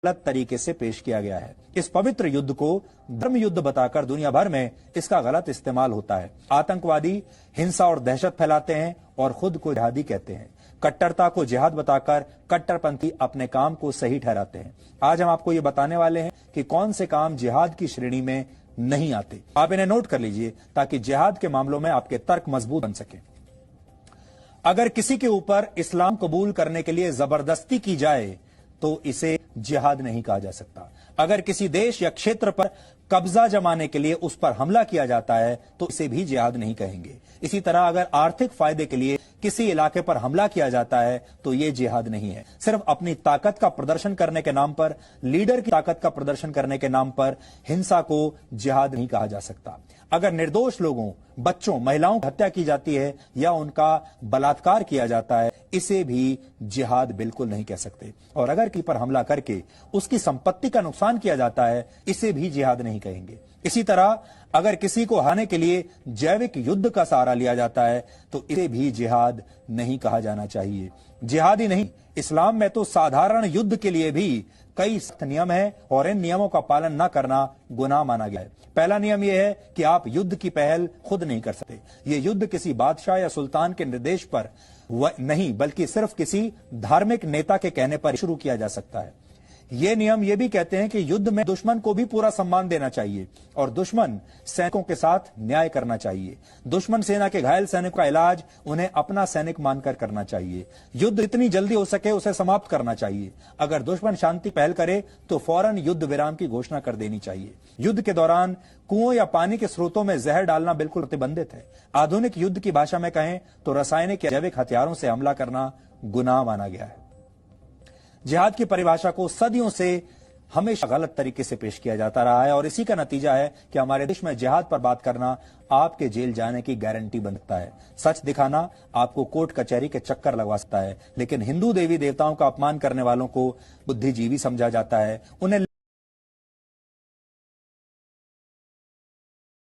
गलत तरीके से पेश किया गया है। इस पवित्र युद्ध को धर्म युद्ध बताकर दुनिया भर में इसका गलत इस्तेमाल होता है। आतंकवादी हिंसा और दहशत फैलाते हैं और खुद को जिहादी कहते हैं। कट्टरता को जिहाद बताकर कट्टरपंथी अपने काम को सही ठहराते हैं। आज हम आपको ये बताने वाले हैं कि कौन से काम जिहाद की श्रेणी में नहीं आते। आप इन्हें नोट कर लीजिए ताकि जिहाद के मामलों में आपके तर्क मजबूत बन सके। अगर किसी के ऊपर इस्लाम कबूल करने के लिए जबरदस्ती की जाए तो इसे जिहाद नहीं कहा जा सकता। अगर किसी देश या क्षेत्र पर कब्जा जमाने के लिए उस पर हमला किया जाता है तो इसे भी जिहाद नहीं कहेंगे। इसी तरह अगर आर्थिक फायदे के लिए किसी इलाके पर हमला किया जाता है तो यह जिहाद नहीं है। सिर्फ अपनी ताकत का प्रदर्शन करने के नाम पर, लीडर की ताकत का प्रदर्शन करने के नाम पर हिंसा को जिहाद नहीं कहा जा सकता। अगर निर्दोष लोगों, बच्चों, महिलाओं की हत्या की जाती है या उनका बलात्कार किया जाता है, इसे भी जिहाद बिल्कुल नहीं कह सकते। और अगर किसी पर हमला करके उसकी संपत्ति का नुकसान किया जाता है, इसे भी जिहाद नहीं कहेंगे। इसी तरह अगर किसी को हराने के लिए जैविक युद्ध का सहारा लिया जाता है तो इसे भी जिहाद नहीं कहा जाना चाहिए। जिहाद ही नहीं, इस्लाम में तो साधारण युद्ध के लिए भी कई सख्त नियम हैं और इन नियमों का पालन न करना गुनाह माना गया है। पहला नियम यह है कि आप युद्ध की पहल खुद नहीं कर सकते। ये युद्ध किसी बादशाह या सुल्तान के निर्देश पर नहीं बल्कि सिर्फ किसी धार्मिक नेता के कहने पर शुरू किया जा सकता है। ये नियम ये भी कहते हैं कि युद्ध में दुश्मन को भी पूरा सम्मान देना चाहिए और दुश्मन सैनिकों के साथ न्याय करना चाहिए। दुश्मन सेना के घायल सैनिकों का इलाज उन्हें अपना सैनिक मानकर करना चाहिए। युद्ध जितनी जल्दी हो सके उसे समाप्त करना चाहिए। अगर दुश्मन शांति पहल करे तो फौरन युद्ध विराम की घोषणा कर देनी चाहिए। युद्ध के दौरान कुओं या पानी के स्रोतों में जहर डालना बिल्कुल प्रतिबंधित है। आधुनिक युद्ध की भाषा में कहें तो रासायनिक या जैविक हथियारों से हमला करना गुनाह माना गया है। जिहाद की परिभाषा को सदियों से हमेशा गलत तरीके से पेश किया जाता रहा है और इसी का नतीजा है कि हमारे देश में जिहाद पर बात करना आपके जेल जाने की गारंटी बन सकता है। सच दिखाना आपको कोर्ट कचहरी के चक्कर लगवा सकता है, लेकिन हिंदू देवी देवताओं का अपमान करने वालों को बुद्धिजीवी समझा जाता है, उन्हें